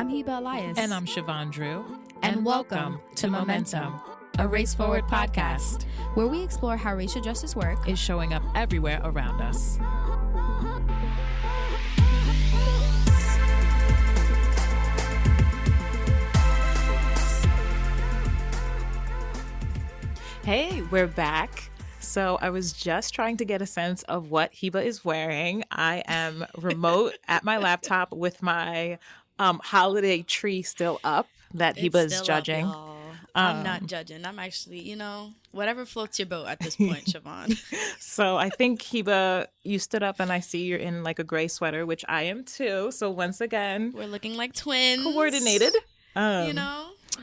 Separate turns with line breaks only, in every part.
I'm Hiba Elias.
And I'm Chevon Drew.
And welcome to Momentum, a Race Forward podcast, where we explore how racial justice work
is showing up everywhere around us. Hey, we're back. So I was just trying to get a sense of what Hiba is wearing. I am remote at my laptop with my holiday tree still up that Hiba is judging.
I'm not judging. I'm actually, whatever floats your boat at this point, Chevon.
So I think, Hiba, you stood up and I see you're in like a gray sweater, which I am too. So once again,
we're looking like twins.
Coordinated.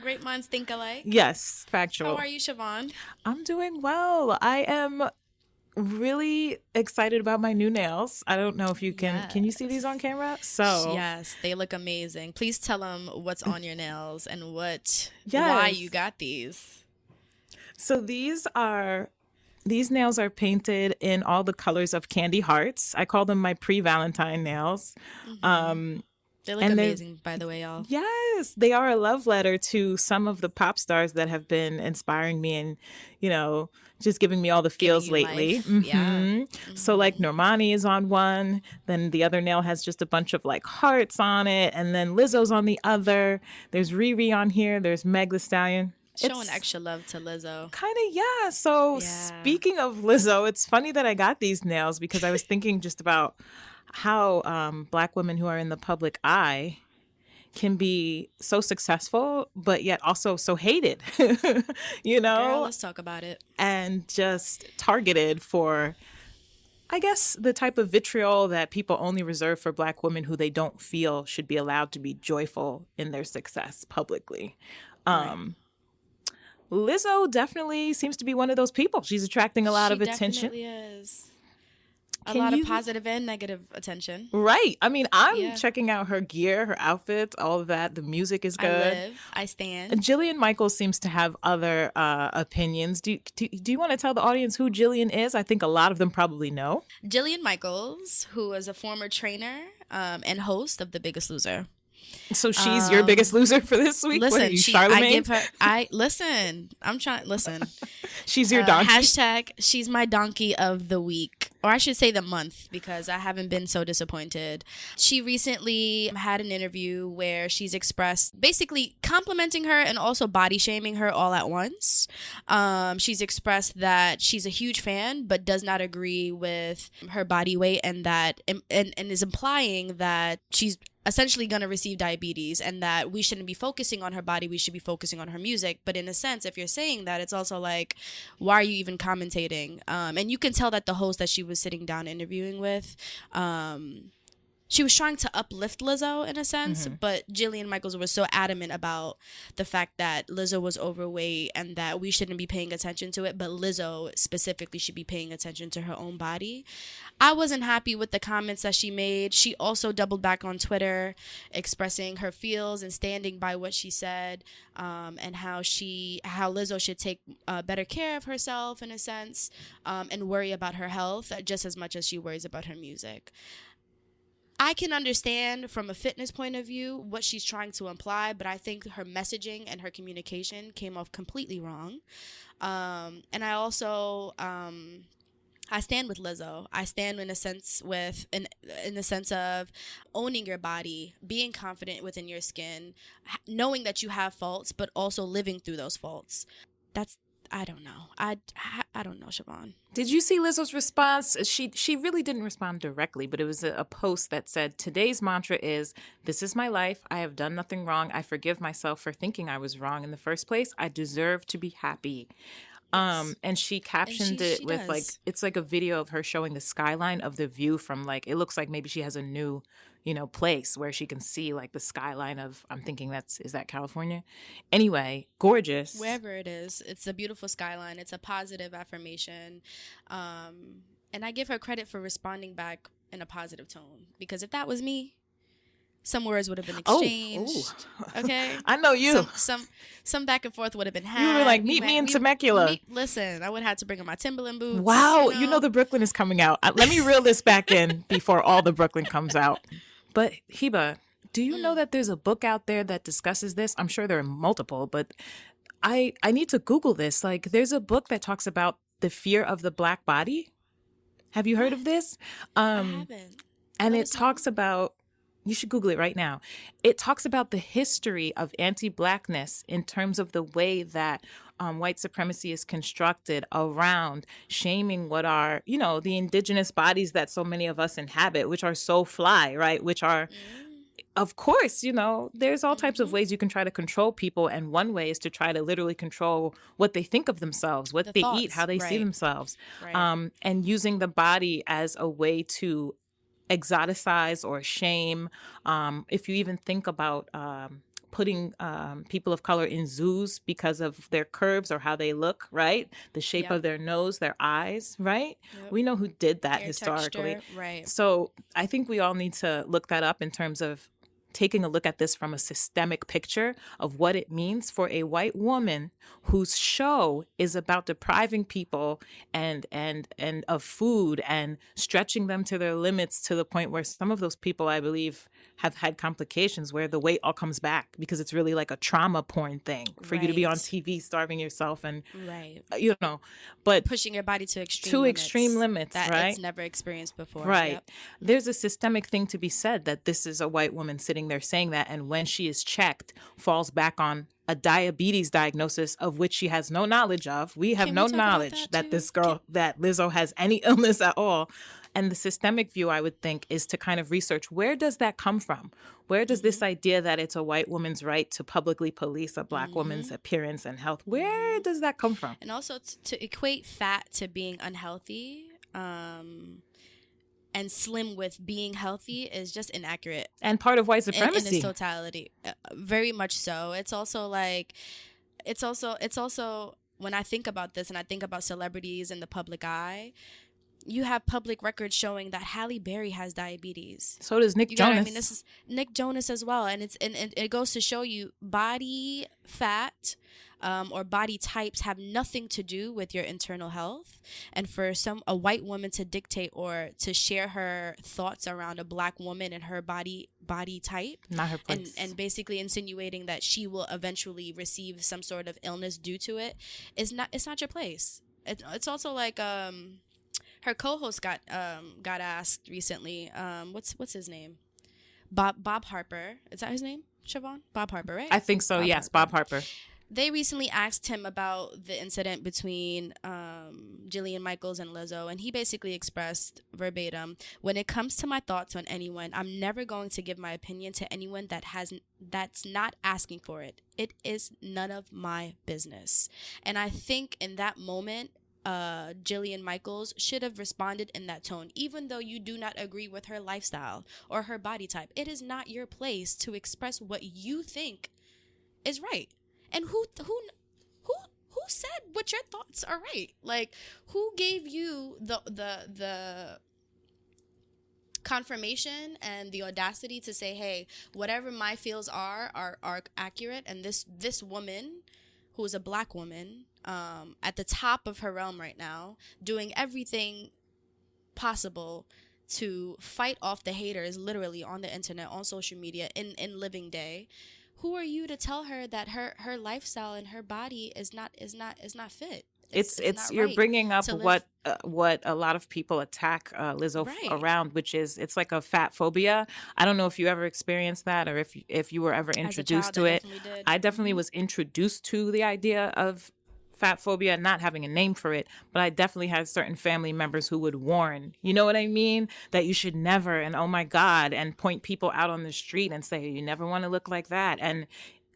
Great minds think alike.
Yes, factual.
How are you, Chevon?
I'm doing well. I am really excited about my new nails. I don't know if you can.
Yes.
Can you see these on camera? So
yes, they look amazing. Please tell them what's on your nails and why you got these.
So these nails are painted in all the colors of candy hearts. I call them my pre-Valentine nails.
Mm-hmm. They look amazing, by the way, y'all.
Yes, they are a love letter to some of the pop stars that have been inspiring me and, just giving me all the feels lately.
Mm-hmm. Yeah.
Mm-hmm. So like Normani is on one, then the other nail has just a bunch of like hearts on it, and then Lizzo's on the other. There's Riri on here. There's Meg Thee Stallion.
Showing extra love to Lizzo.
Kind of, yeah. So speaking of Lizzo, it's funny that I got these nails because I was thinking just about how Black women who are in the public eye can be so successful, but yet also so hated,
Girl, let's talk about it.
And just targeted for, I guess, the type of vitriol that people only reserve for Black women who they don't feel should be allowed to be joyful in their success publicly.
Right.
Lizzo definitely seems to be one of those people. She's attracting a lot of attention.
She definitely is. A lot of positive and negative attention.
Right. I mean, I'm checking out her gear, her outfits, all of that. The music is good.
I stand.
And Jillian Michaels seems to have other opinions. Do you want to tell the audience who Jillian is? I think a lot of them probably know.
Jillian Michaels, who is a former trainer and host of The Biggest Loser.
So she's your biggest loser for this week?
Listen,
what are you, Charlamagne?
I'm trying, listen.
She's your donkey?
Hashtag, she's my donkey of the week. Or I should say the month, because I haven't been so disappointed. She recently had an interview where she's expressed basically complimenting her and also body shaming her all at once. She's expressed that she's a huge fan, but does not agree with her body weight and is implying that she's essentially going to receive diabetes and that we shouldn't be focusing on her body, we should be focusing on her music. But in a sense, if you're saying that, it's also like, why are you even commentating? And you can tell that the host that she was sitting down interviewing with, she was trying to uplift Lizzo in a sense, but Jillian Michaels was so adamant about the fact that Lizzo was overweight and that we shouldn't be paying attention to it, but Lizzo specifically should be paying attention to her own body. I wasn't happy with the comments that she made. She also doubled back on Twitter, expressing her feels and standing by what she said, and how Lizzo should take better care of herself in a sense, and worry about her health just as much as she worries about her music. I can understand from a fitness point of view what she's trying to imply, but I think her messaging and her communication came off completely wrong. And I also, I stand with Lizzo. I stand in a sense in the sense of owning your body, being confident within your skin, knowing that you have faults, but also living through those faults. I don't know. I don't know, Chevon.
Did you see Lizzo's response? She really didn't respond directly, but it was a post that said, "Today's mantra is, this is my life. I have done nothing wrong. I forgive myself for thinking I was wrong in the first place. I deserve to be happy." Yes. And she captioned it with like, it's like a video of her showing the skyline of the view from like, it looks like maybe she has a new, place where she can see like the skyline of, I'm thinking is that California? Anyway, gorgeous.
Wherever it is, it's a beautiful skyline. It's a positive affirmation. And I give her credit for responding back in a positive tone, because if that was me, some words would have been exchanged. Okay,
I know you.
Some back and forth would have been had.
You were like, meet me in Temecula.
Listen, I would have had to bring on my Timberland boots.
Wow, the Brooklyn is coming out. Let me reel this back in before all the Brooklyn comes out. But Hiba, Do you know that there's a book out there that discusses this? I'm sure there are multiple, but I need to Google this. Like, there's a book that talks about the fear of the Black body. Have you heard of this?
I haven't.
And
What
it
is it?
talks about, you should Google it right now. It talks about the history of anti-Blackness in terms of the way that white supremacy is constructed around shaming what are, the indigenous bodies that so many of us inhabit, which are so fly, right? Which are, of course, there's all types of ways you can try to control people. And one way is to try to literally control what they think of themselves, what they eat, how they see themselves.
Right.
And using the body as a way to exoticize or shame. If you even think about putting people of color in zoos because of their curves or how they look, right? The shape of their nose, their eyes, right?
Yep.
We know who did that
Hair
historically.
texture, right.
So I think we all need to look that up in terms of taking a look at this from a systemic picture of what it means for a white woman whose show is about depriving people and of food and stretching them to their limits to the point where some of those people, I believe, have had complications where the weight all comes back because it's really like a trauma porn thing for you to be on TV starving yourself and but
pushing your body to extreme
limits
that
right?
it's never experienced before.
Right.
Yep.
There's a systemic thing to be said that this is a white woman sitting there saying that, and when she is checked, falls back on a diabetes diagnosis of which she has no knowledge of. We have
Can we
no
talk about
knowledge that
too?
this girl, that Lizzo has any illness at all. And the systemic view, I would think, is to kind of research, where does that come from? Where does this idea that it's a white woman's right to publicly police a Black woman's appearance and health, where does that come from?
And also to equate fat to being unhealthy and slim with being healthy is just inaccurate.
And part of white
In
supremacy.
its totality. Very much so. It's also when I think about this and I think about celebrities in the public eye, you have public records showing that Halle Berry has diabetes.
So does Nick Jonas.
This is Nick Jonas as well, and it goes to show you body fat or body types have nothing to do with your internal health. And for a white woman to dictate or to share her thoughts around a Black woman and her body type,
not her place,
and basically insinuating that she will eventually receive some sort of illness due to it, it's not your place. It's also like her co-host got asked recently. What's his name? Bob Harper. Is that his name? Chevon? Bob Harper, right?
I think so. Yes, Bob Harper.
They recently asked him about the incident between Jillian Michaels and Lizzo, and he basically expressed verbatim, "When it comes to my thoughts on anyone, I'm never going to give my opinion to anyone that's not asking for it. It is none of my business." And I think in that moment, Jillian Michaels should have responded in that tone. Even though you do not agree with her lifestyle or her body type, it is not your place to express what you think is right. And who said what your thoughts are right? Like, who gave you the confirmation and the audacity to say, hey, whatever my feels are accurate, and this woman who is a Black woman at the top of her realm right now, doing everything possible to fight off the haters literally on the internet, on social media, in living day. Who are you to tell her that her lifestyle and her body is not fit?
It's
not
you're
right
bringing up
to live.
what a lot of people attack Lizzo around, which is it's like a fat phobia. I don't know if you ever experienced that or if you were ever introduced to it. I definitely was introduced to the idea of fat phobia, not having a name for it, but I definitely had certain family members who would warn, you know what I mean, that you should never, and oh my God, and point people out on the street and say, you never want to look like that. And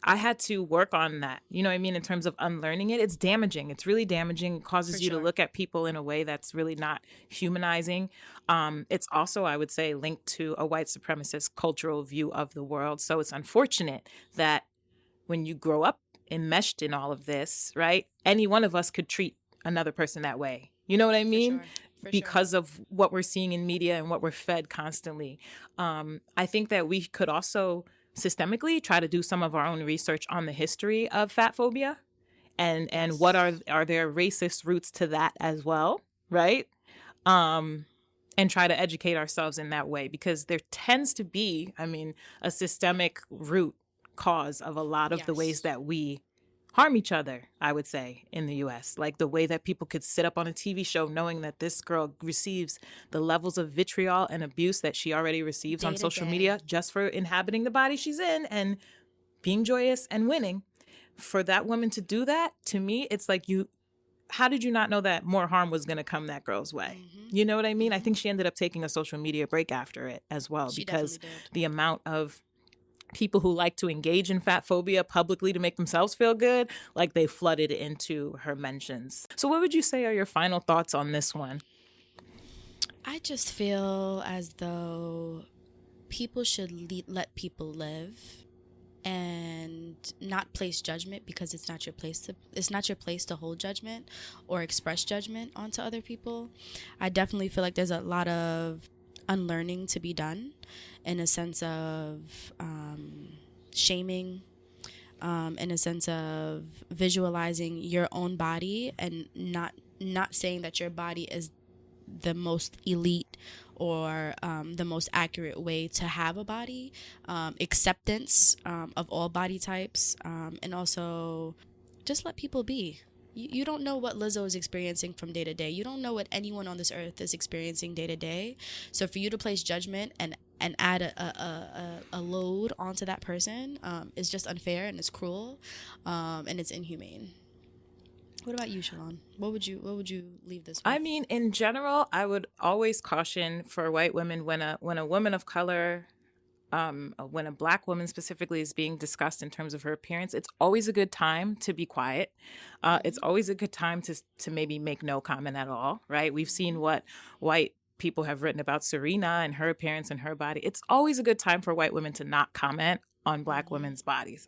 I had to work on that, you know what I mean, in terms of unlearning it. It's damaging. It's really damaging. It causes you to look at people in a way that's really not humanizing. It's also, I would say, linked to a white supremacist cultural view of the world. So it's unfortunate that when you grow up enmeshed in all of this, right, any one of us could treat another person that way. You know what I mean? Because of what we're seeing in media and what we're fed constantly. I think that we could also systemically try to do some of our own research on the history of fat phobia and what are there racist roots to that as well, right? and try to educate ourselves in that way, because there tends to be, a systemic root cause of a lot of the ways that we harm each other, I would say, in the US. Like the way that people could sit up on a TV show knowing that this girl receives the levels of vitriol and abuse that she already receives on social media just for inhabiting the body she's in and being joyous and winning. For that woman to do that, to me, it's like, how did you not know that more harm was going to come that girl's way? Mm-hmm. You know what I mean? Mm-hmm. I think she ended up taking a social media break after it as well, because the amount of people who like to engage in fat phobia publicly to make themselves feel good, like they flooded into her mentions. So what would you say are your final thoughts on this one?
I just feel as though people should let people live and not place judgment, because it's not your place to hold judgment or express judgment onto other people. I definitely feel like there's a lot of unlearning to be done in a sense of shaming, in a sense of visualizing your own body and not saying that your body is the most elite or the most accurate way to have a body, acceptance of all body types, and also just let people be. You don't know what Lizzo is experiencing from day to day. You don't know what anyone on this earth is experiencing day to day. So for you to place judgment and add a load onto that person is just unfair, and it's cruel, and it's inhumane. What about you, Chevon? What would you leave this with?
In general, I would always caution for white women when a woman of color, when a Black woman specifically is being discussed in terms of her appearance, it's always a good time to be quiet. It's always a good time to maybe make no comment at all, right? We've seen what white people have written about Serena and her appearance and her body. It's always a good time for white women to not comment on Black women's bodies.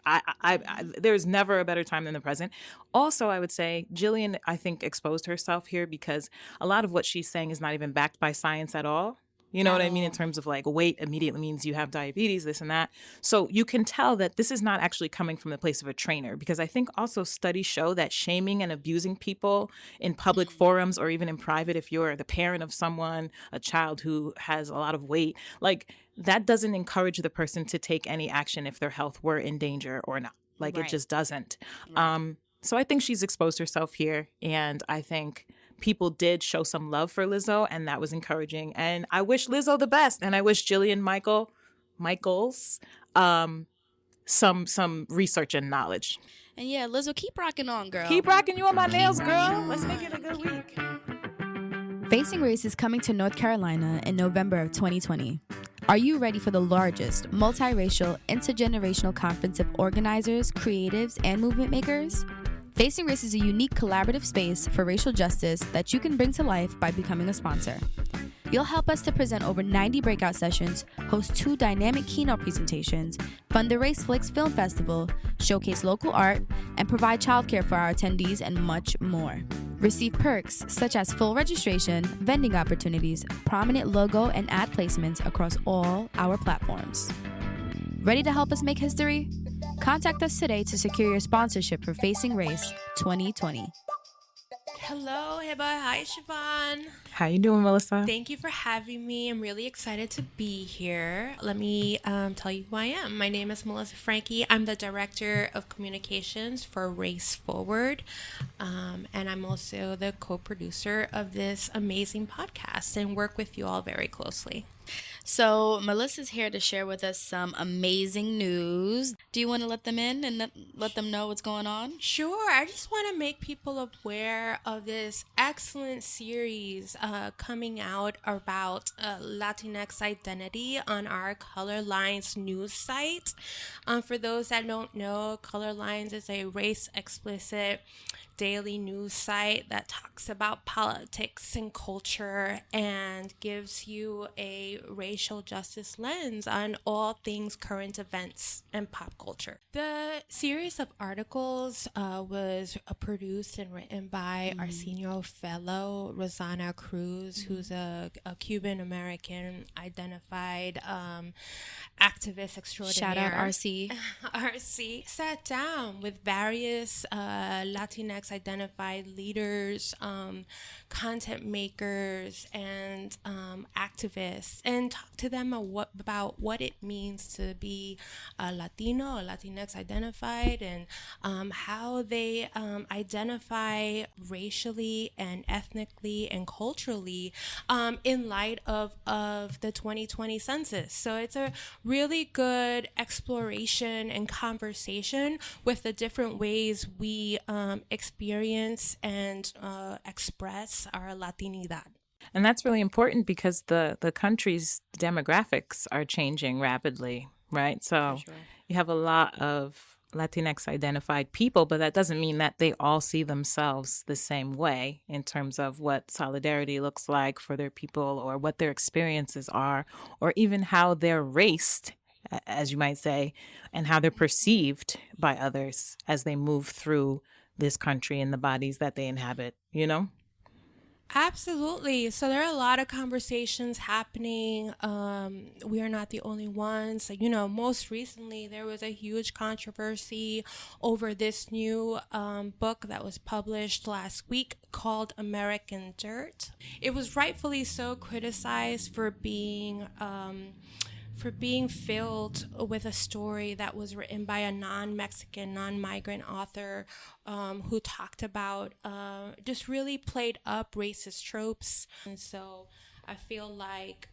There's never a better time than the present. Also, I would say Jillian, I think, exposed herself here because a lot of what she's saying is not even backed by science at all. You know what I mean? In terms of like weight immediately means you have diabetes, this and that. So you can tell that this is not actually coming from the place of a trainer, because I think also studies show that shaming and abusing people in public forums or even in private, if you're the parent of someone, a child who has a lot of weight, like that doesn't encourage the person to take any action if their health were in danger or not. Like It just doesn't. Right. So I think she's exposed herself here, and I think people did show some love for Lizzo, and that was encouraging. And I wish Lizzo the best, and I wish Jillian Michaels some research and knowledge.
And yeah, Lizzo, keep rocking on, girl.
Keep rocking you on my nails, girl. Let's make it a good week.
Facing Race is coming to North Carolina in November of 2020. Are you ready for the largest multiracial, intergenerational conference of organizers, creatives, and movement makers? Facing Race is a unique collaborative space for racial justice that you can bring to life by becoming a sponsor. You'll help us to present over 90 breakout sessions, host 2 dynamic keynote presentations, fund the Raceflix Film Festival, showcase local art, and provide childcare for our attendees and much more. Receive perks such as full registration, vending opportunities, prominent logo and ad placements across all our platforms. Ready to help us make history? Contact us today to secure your sponsorship for Facing Race 2020.
Hello, Hiba. Hi, Chevon.
How you doing, Melissa?
Thank you for having me. I'm really excited to be here. Let me tell you who I am. My name is Melissa Frankie. I'm the Director of Communications for Race Forward, and I'm also the co-producer of this amazing podcast and work with you all very closely.
So Melissa's here to share with us some amazing news. Do you want to let them in and let them know what's going on?
Sure. I just want to make people aware of this excellent series coming out about Latinx identity on our Colorlines news site. For those that don't know, Colorlines is a race explicit daily news site that talks about politics and culture and gives you a racial justice lens on all things current events and pop culture. The series of articles was produced and written by our senior fellow, Rosana Cruz, who's a Cuban-American identified activist extraordinaire.
Shout out RC.
RC sat down with various Latinx Latinx identified leaders, content makers, and activists, and talk to them about what it means to be a Latino or Latinx identified, and how they identify racially and ethnically and culturally in light of the 2020 census. So it's a really good exploration and conversation with the different ways we experience and express our Latinidad.
And that's really important because the country's demographics are changing rapidly, right? So you have a lot of Latinx identified people, but that doesn't mean that they all see themselves the same way in terms of what solidarity looks like for their people or what their experiences are, or even how they're raced, as you might say, and how they're perceived by others as they move through this country and the bodies that they inhabit, you know?
Absolutely. So there are a lot of conversations happening. We are not the only ones. You know, most recently there was a huge controversy over this new book that was published last week called American Dirt. It was rightfully so criticized for being filled with a story that was written by a non-Mexican, non-migrant author who talked about, just really played up racist tropes. And so I feel like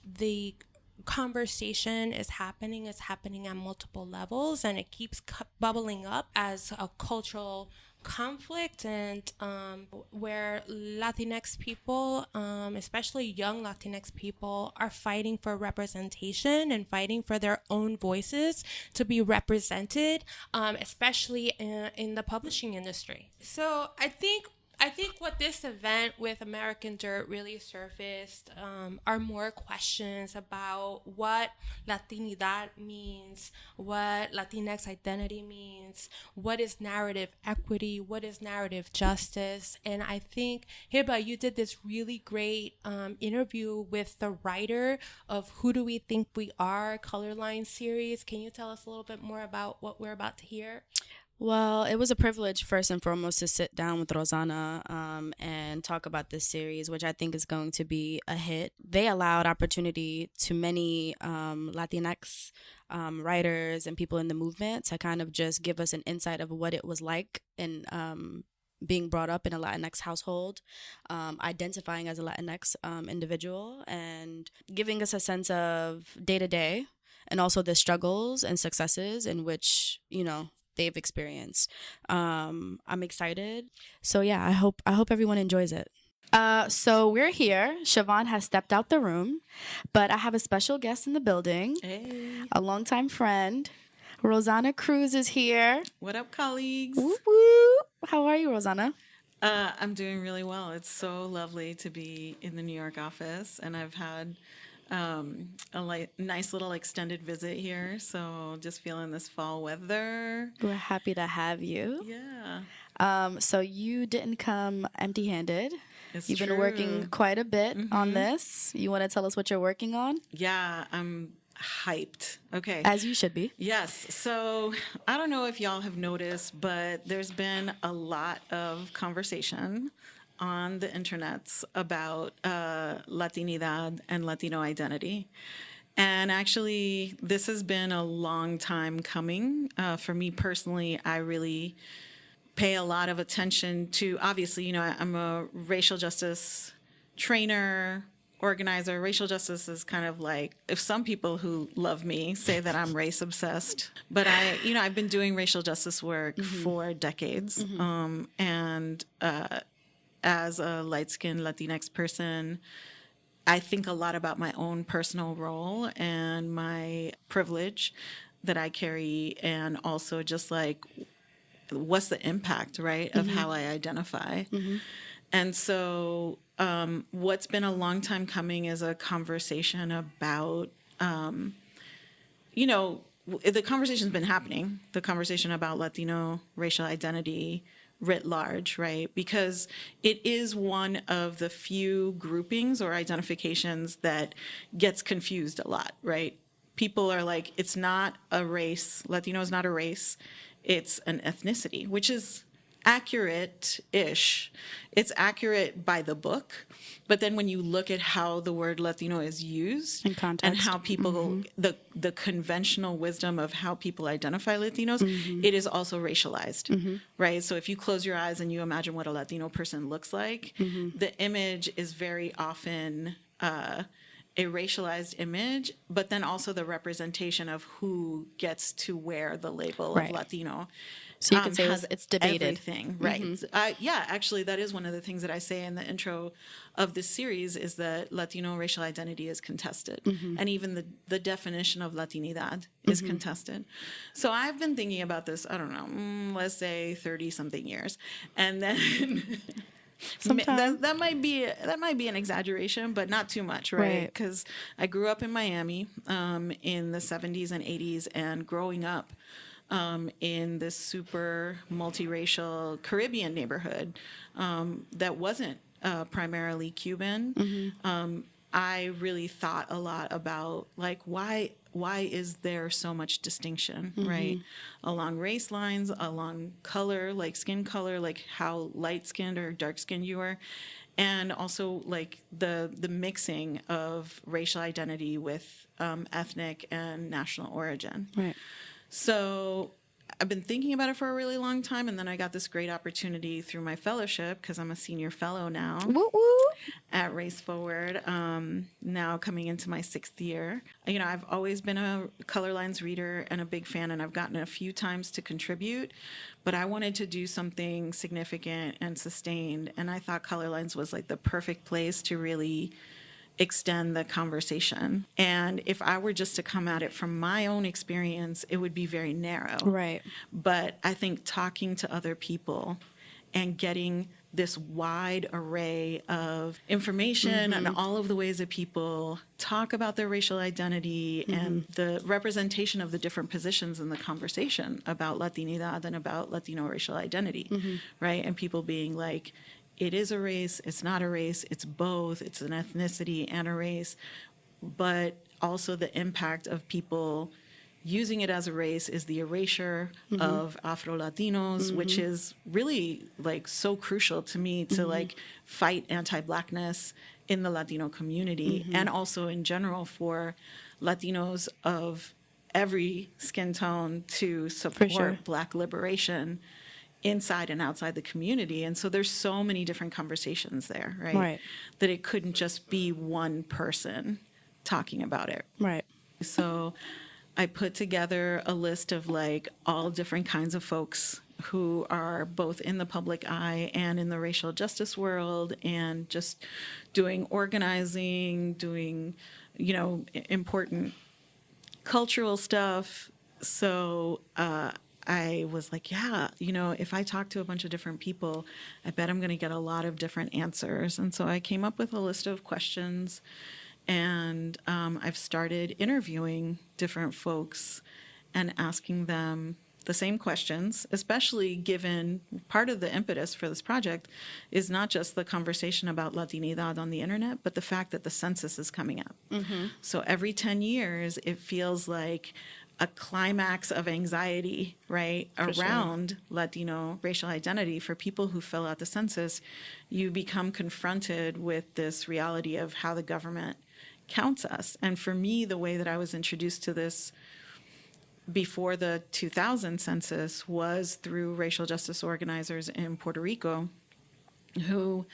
the conversation is happening at multiple levels, and it keeps bubbling up as a cultural conflict, and where Latinx people, especially young Latinx people, are fighting for representation and fighting for their own voices to be represented, especially in the publishing industry. So I think what this event with American Dirt really surfaced are more questions about what Latinidad means, what Latinx identity means, what is narrative equity, what is narrative justice. And I think, Hiba, you did this really great interview with the writer of Who Do We Think We Are? Colorlines series. Can you tell us a little bit more about what we're about to hear?
Well, it was a privilege, first and foremost, to sit down with Rosana and talk about this series, which I think is going to be a hit. They allowed opportunity to many Latinx writers and people in the movement to kind of just give us an insight of what it was like in being brought up in a Latinx household, identifying as a Latinx individual, and giving us a sense of day-to-day and also the struggles and successes in which, you know, they've experienced. I'm excited. So yeah, I hope everyone enjoys it. So we're here. Chevon has stepped out the room, but I have a special guest in the building.
Hey.
A longtime friend. Rosana Cruz is here.
What up, colleagues?
Woo woo. How are you, Rosana?
I'm doing really well. It's so lovely to be in the New York office, and I've had a nice little extended visit here. So just feeling this fall weather.
We're happy to have you.
Yeah.
So you didn't come empty-handed. You've been
true.
working quite a bit on this. You want to tell us what you're working on?
Yeah, I'm hyped. Okay.
As you should be.
Yes. So I don't know if y'all have noticed, but there's been a lot of conversation on the internets about Latinidad and Latino identity. And actually, this has been a long time coming. For me personally, I really pay a lot of attention to, obviously, you know, I'm a racial justice trainer, organizer. Racial justice is kind of like, if some people who love me say that I'm race obsessed, but I've been doing racial justice work for decades. And as a light-skinned Latinx person, I think a lot about my own personal role and my privilege that I carry, and also just like, what's the impact, right, of how I identify. And so what's been a long time coming is a conversation about, the conversation's been happening, the conversation about Latino racial identity writ large, right? Because it is one of the few groupings or identifications that gets confused a lot, right? People are like, it's not a race. Latino is not a race. It's an ethnicity, which is accurate-ish. It's accurate by the book, but then when you look at how the word Latino is used
In context.
and how people, the conventional wisdom of how people identify Latinos, it is also racialized, right? So if you close your eyes and you imagine what a Latino person looks like, the image is very often a racialized image, but then also the representation of who gets to wear the label
Right.
of Latino.
So you could say
has
it's debated.
Everything, right? Yeah, actually, that is one of the things that I say in the intro of this series is that Latino racial identity is contested, and even the definition of Latinidad is contested. So I've been thinking about this. I don't know, let's say 30-something years, and then. That might be an exaggeration, but not too much, right? Because I grew up in Miami in the 70s and 80s, and growing up in this super multiracial Caribbean neighborhood that wasn't primarily Cuban. I really thought a lot about like why is there so much distinction, right? Along race lines, along color, like skin color, like how light skinned or dark skinned you are. And also like the mixing of racial identity with ethnic and national origin.
Right.
So I've been thinking about it for a really long time, and then I got this great opportunity through my fellowship because I'm a senior fellow now at Race Forward, now coming into my 6th year. You know, I've always been a Colorlines reader and a big fan, and I've gotten a few times to contribute, but I wanted to do something significant and sustained, and I thought Colorlines was like the perfect place to really extend the conversation. And if I were just to come at it from my own experience, it would be very narrow.
Right.
But I think talking to other people and getting this wide array of information and all of the ways that people talk about their racial identity and the representation of the different positions in the conversation about Latinidad and about Latino racial identity, right? And people being like, it is a race, it's not a race, it's both, it's an ethnicity and a race, but also the impact of people using it as a race is the erasure of Afro-Latinos, which is really like so crucial to me to like fight anti-Blackness in the Latino community and also in general for Latinos of every skin tone to support Black liberation inside and outside the community. And so there's so many different conversations there, right? That it couldn't just be one person talking about it.
Right.
So I put together a list of like all different kinds of folks who are both in the public eye and in the racial justice world and just doing organizing, doing, you know, important cultural stuff. So I was like, yeah, you know, if I talk to a bunch of different people, I bet I'm going to get a lot of different answers. And so I came up with a list of questions, and I've started interviewing different folks and asking them the same questions, especially given part of the impetus for this project is not just the conversation about Latinidad on the internet, but the fact that the census is coming up. So every 10 years, it feels like a climax of anxiety, right, around Latino racial identity. For people who fill out the census, you become confronted with this reality of how the government counts us. And for me, the way that I was introduced to this before the 2000 census was through racial justice organizers in Puerto Rico who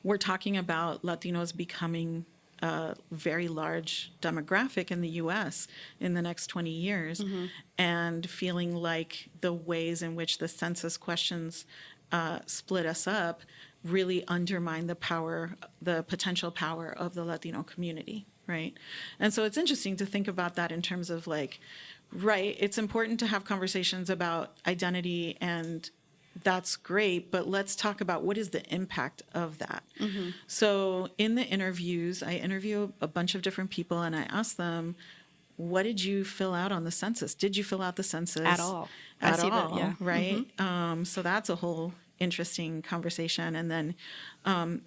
were talking about Latinos becoming a very large demographic in the U.S. in the next 20 years, and feeling like the ways in which the census questions split us up really undermine the power, the potential power of the Latino community, right? And so it's interesting to think about that in terms of like, right, it's important to have conversations about identity, and that's great, but let's talk about what is the impact of that. So in the interviews, I interview a bunch of different people and I ask them, what did you fill out on the census? Did you fill out the census?
At all.
At
I see
all,
that, yeah.
right? So that's a whole interesting conversation. And then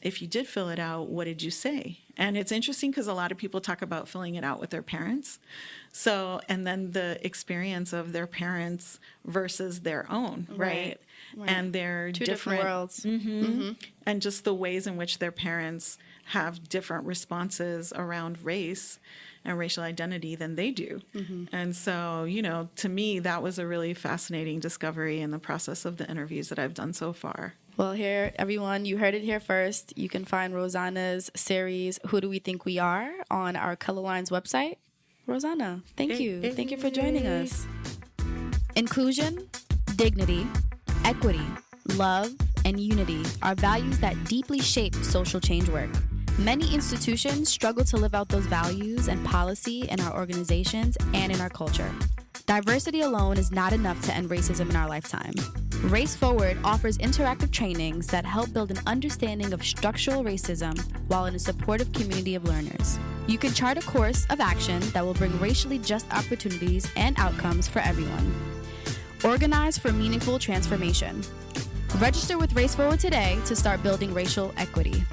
if you did fill it out, what did you say? And it's interesting because a lot of people talk about filling it out with their parents. So, and then the experience of their parents versus their own, right? And their
Two different worlds.
And just the ways in which their parents have different responses around race and racial identity than they do. And so, you know, to me, that was a really fascinating discovery in the process of the interviews that I've done so far.
Well, here, everyone, you heard it here first. You can find Rosana's series, Who Do We Think We Are, on our Colorlines website. Rosana, thank you. Thank you for joining us.
Inclusion, dignity, equity, love, and unity are values that deeply shape social change work. Many institutions struggle to live out those values and policy in our organizations and in our culture. Diversity alone is not enough to end racism in our lifetime. Race Forward offers interactive trainings that help build an understanding of structural racism while in a supportive community of learners. You can chart a course of action that will bring racially just opportunities and outcomes for everyone. Organize for meaningful transformation. Register with Race Forward today to start building racial equity.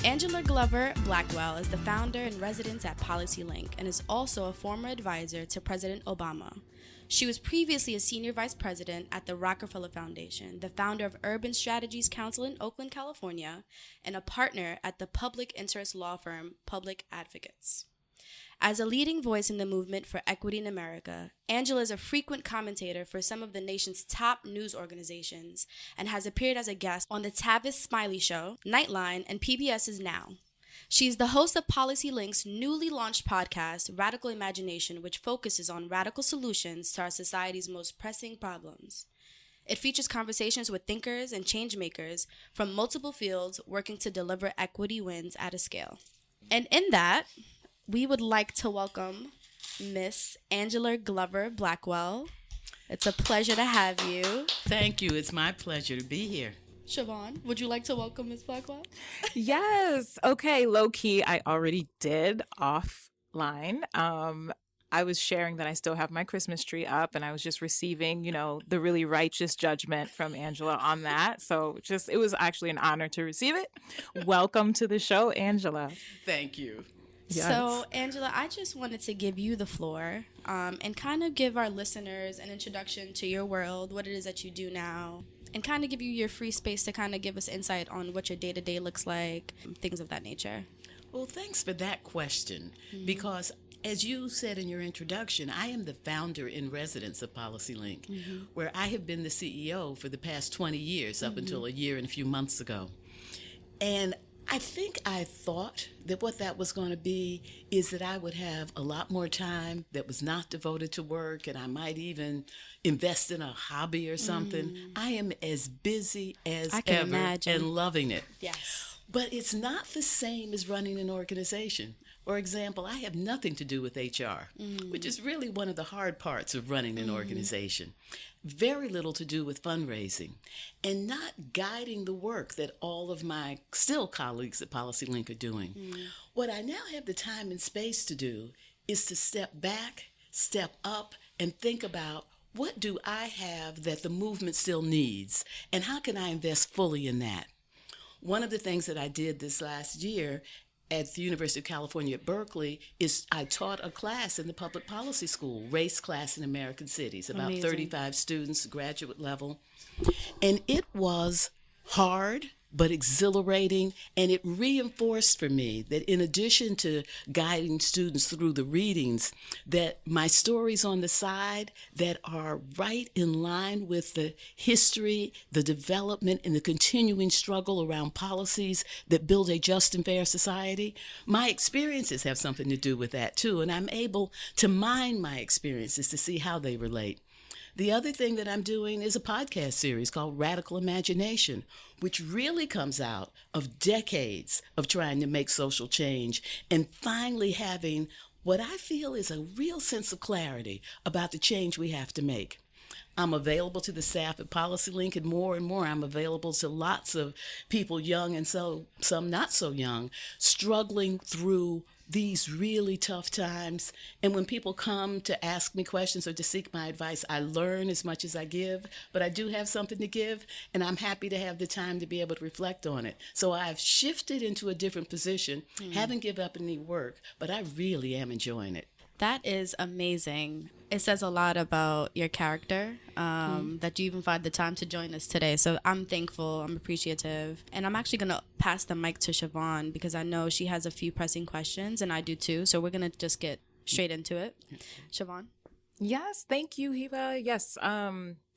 Angela Glover Blackwell is the founder and resident at Policylink and is also a former advisor to President Obama. She was previously a senior vice president at the Rockefeller Foundation, the founder of Urban Strategies Council in Oakland, California, and a partner at the public interest law firm Public Advocates. As a leading voice in the movement for equity in America, Angela is a frequent commentator for some of the nation's top news organizations and has appeared as a guest on the Tavis Smiley Show, Nightline, and PBS's Now. She is the host of Policylink's newly launched podcast, Radical Imagination, which focuses on radical solutions to our society's most pressing problems. It features conversations with thinkers and change makers from multiple fields working to deliver equity wins at a scale. And in that, we would like to welcome Miss Angela Glover Blackwell. It's a pleasure to have you.
Thank you. It's my pleasure to be here.
Chevon, would you like to welcome Miss Blackwell?
Yes. Okay, low key, I already did offline. I was sharing that I still have my Christmas tree up, and I was just receiving, you know, the really righteous judgment from Angela on that. So it was actually an honor to receive it. Welcome to the show, Angela.
Thank you.
Yes.
So, Angela, I just wanted to give you the floor and kind of give our listeners an introduction to your world, what it is that you do now, and kind of give you your free space to kind of give us insight on what your day-to-day looks like, things of that nature.
Well, thanks for that question, because as you said in your introduction, I am the founder in residence of Policylink, where I have been the CEO for the past 20 years, up until a year and a few months ago. And I think I thought that what that was going to be is that I would have a lot more time that was not devoted to work, and I might even invest in a hobby or something. I am as busy as ever and loving it.
Yes.
But it's not the same as running an organization. For example, I have nothing to do with HR, which is really one of the hard parts of running an organization. Very little to do with fundraising, and not guiding the work that all of my still colleagues at Policylink are doing. What I now have the time and space to do is to step back, step up, and think about, what do I have that the movement still needs, and how can I invest fully in that? One of the things that I did this last year at the University of California at Berkeley is I taught a class in the public policy school, race class in American cities, about 35 students, graduate level. And it was hard, but exhilarating, and it reinforced for me that in addition to guiding students through the readings, that my stories on the side that are right in line with the history, the development, and the continuing struggle around policies that build a just and fair society, my experiences have something to do with that too, and I'm able to mine my experiences to see how they relate. The other thing that I'm doing is a podcast series called Radical Imagination, which really comes out of decades of trying to make social change and finally having what I feel is a real sense of clarity about the change we have to make. I'm available to the staff at Policylink, and more I'm available to lots of people, young and some not so young, struggling through these really tough times. And when people come to ask me questions or to seek my advice, I learn as much as I give, but I do have something to give, and I'm happy to have the time to be able to reflect on it. So I've shifted into a different position, haven't given up any work, but I really am enjoying it.
That is amazing. It says a lot about your character, that you even find the time to join us today. So I'm thankful, I'm appreciative. And I'm actually going to pass the mic to Chevon because I know she has a few pressing questions and I do too. So we're going to just get straight into it. Chevon?
Yes, thank you, Hiba. Yes,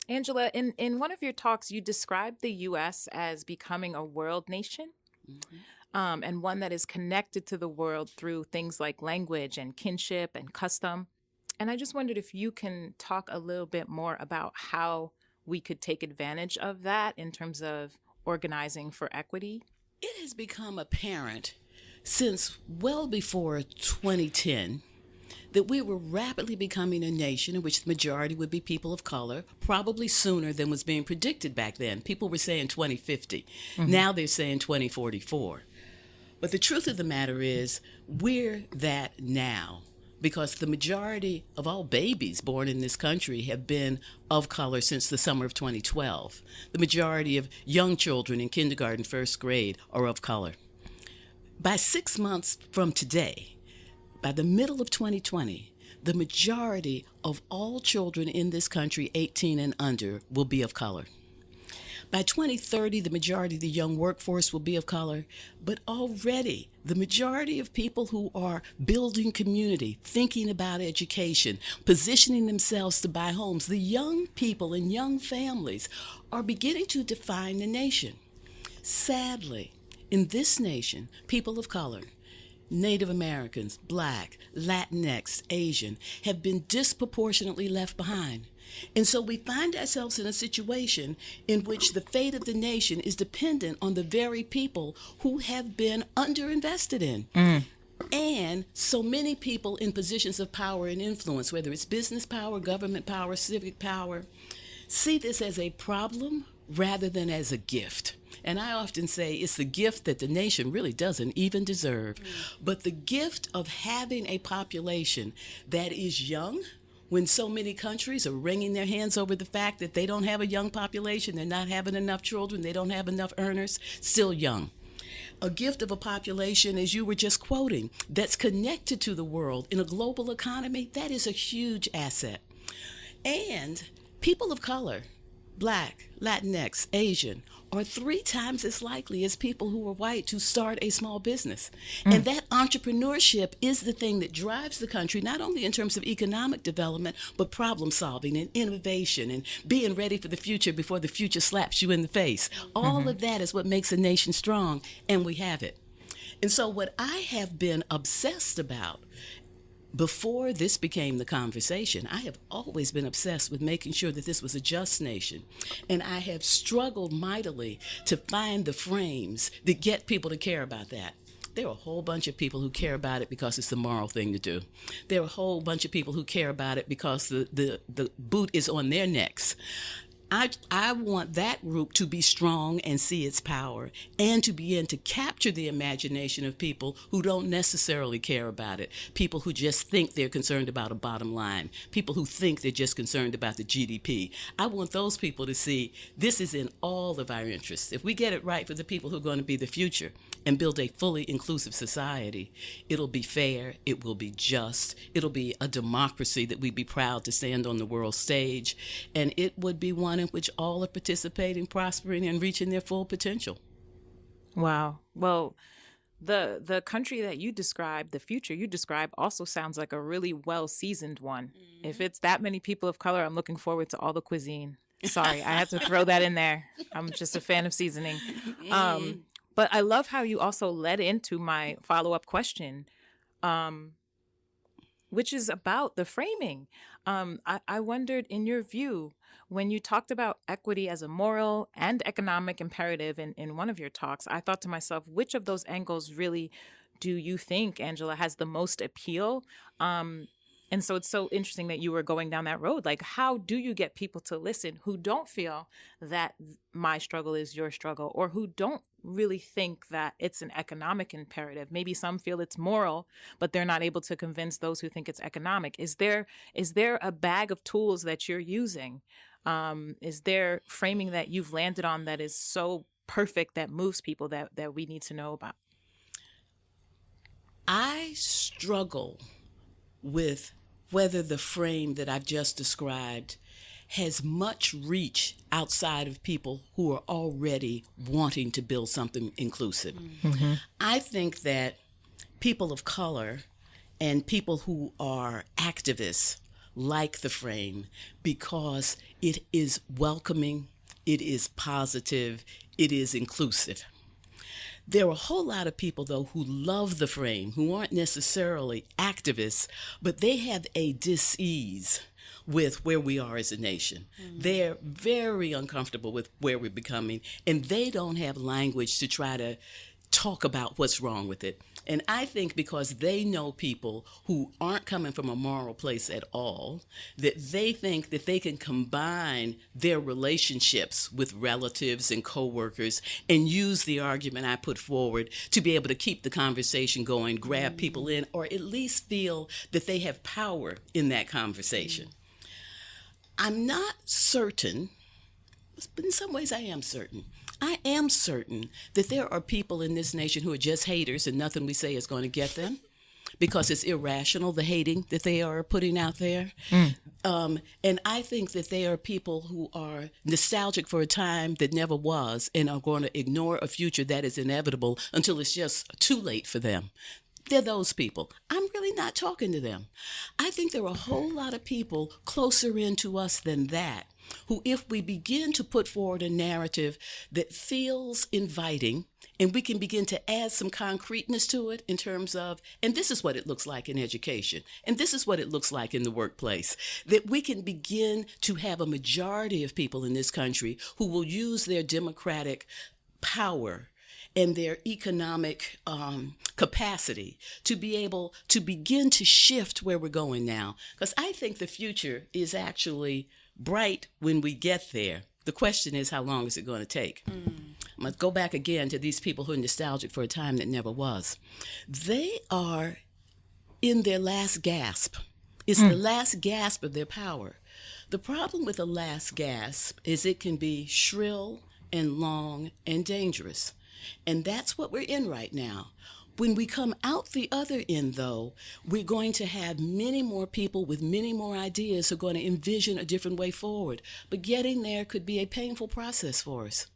Angela, in one of your talks, you described the U.S. as becoming a world nation. And one that is connected to the world through things like language and kinship and custom. And I just wondered if you can talk a little bit more about how we could take advantage of that in terms of organizing for equity.
It has become apparent since well before 2010 that we were rapidly becoming a nation in which the majority would be people of color, probably sooner than was being predicted back then. People were saying 2050. Now they're saying 2044. But the truth of the matter is, we're that now because the majority of all babies born in this country have been of color since the summer of 2012. The majority of young children in kindergarten, first grade are of color. By 6 months from today, by the middle of 2020, the majority of all children in this country 18 and under will be of color. By 2030, the majority of the young workforce will be of color, but already the majority of people who are building community, thinking about education, positioning themselves to buy homes, the young people and young families are beginning to define the nation. Sadly, in this nation, people of color, Native Americans, Black, Latinx, Asian, have been disproportionately left behind. And so we find ourselves in a situation in which the fate of the nation is dependent on the very people who have been underinvested in. And so many people in positions of power and influence, whether it's business power, government power, civic power, see this as a problem rather than as a gift. And I often say it's the gift that the nation really doesn't even deserve. But the gift of having a population that is young, when so many countries are wringing their hands over the fact that they don't have a young population, they're not having enough children, they don't have enough earners, still young. A gift of a population, as you were just quoting, that's connected to the world in a global economy, that is a huge asset. And people of color, Black, Latinx, Asian, are 3 times as likely as people who are white to start a small business. And that entrepreneurship is the thing that drives the country, not only in terms of economic development, but problem solving and innovation and being ready for the future before the future slaps you in the face. All of that is what makes a nation strong, and we have it. And so what I have been obsessed about before this became the conversation, I have always been obsessed with making sure that this was a just nation. And I have struggled mightily to find the frames that get people to care about that. There are a whole bunch of people who care about it because it's the moral thing to do. There are a whole bunch of people who care about it because the boot is on their necks. I want that group to be strong and see its power and to begin to capture the imagination of people who don't necessarily care about it, people who just think they're concerned about a bottom line, people who think they're just concerned about the GDP. I want those people to see this is in all of our interests. If we get it right for the people who are going to be the future and build a fully inclusive society, it'll be fair, it will be just, it'll be a democracy that we'd be proud to stand on the world stage, and it would be one in which all are participating, prospering, and reaching their full potential.
Wow. Well, the country that you describe, the future you describe, also sounds like a really well-seasoned one. If it's that many people of color, I'm looking forward to all the cuisine. Sorry, I had to throw that in there. I'm just a fan of seasoning. But I love how you also led into my follow-up question, which is about the framing. I wondered, in your view, when you talked about equity as a moral and economic imperative in one of your talks, I thought to myself, which of those angles really do you think, Angela, has the most appeal? And so it's so interesting that you were going down that road. Like, how do you get people to listen who don't feel that my struggle is your struggle, or who don't really think that it's an economic imperative? Maybe some feel it's moral, but they're not able to convince those who think it's economic. Is there a bag of tools that you're using? Is there framing that you've landed on that is so perfect that moves people that we need to know about?
I struggle with whether the frame that I've just described has much reach outside of people who are already wanting to build something inclusive. Mm-hmm. I think that people of color and people who are activists like the frame because it is welcoming, it is positive, it is inclusive. There are a whole lot of people, though, who love the frame, who aren't necessarily activists, but they have a dis-ease with where we are as a nation. Mm-hmm. They're very uncomfortable with where we're becoming, and they don't have language to try to talk about what's wrong with it. And I think because they know people who aren't coming from a moral place at all, that they think that they can combine their relationships with relatives and coworkers and use the argument I put forward to be able to keep the conversation going, grab people in, or at least feel that they have power in that conversation. I'm not certain, but in some ways I am certain. I am certain that there are people in this nation who are just haters and nothing we say is going to get them because it's irrational, the hating that they are putting out there. And I think that they are people who are nostalgic for a time that never was and are going to ignore a future that is inevitable until it's just too late for them. They're those people. I'm really not talking to them. I think there are a whole lot of people closer in to us than that, who, if we begin to put forward a narrative that feels inviting, and we can begin to add some concreteness to it in terms of, and this is what it looks like in education, and this is what it looks like in the workplace, that we can begin to have a majority of people in this country who will use their democratic power and their economic capacity to be able to begin to shift where we're going now. Because I think the future is actually bright when we get there. The question is, how long is it going to take? I'm going to go back again to these people who are nostalgic for a time that never was. They are in their last gasp. It's the last gasp of their power. The problem with the last gasp is it can be shrill and long and dangerous. And that's what we're in right now. When we come out the other end, though, we're going to have many more people with many more ideas who are going to envision a different way forward. But getting there could be a painful process for us.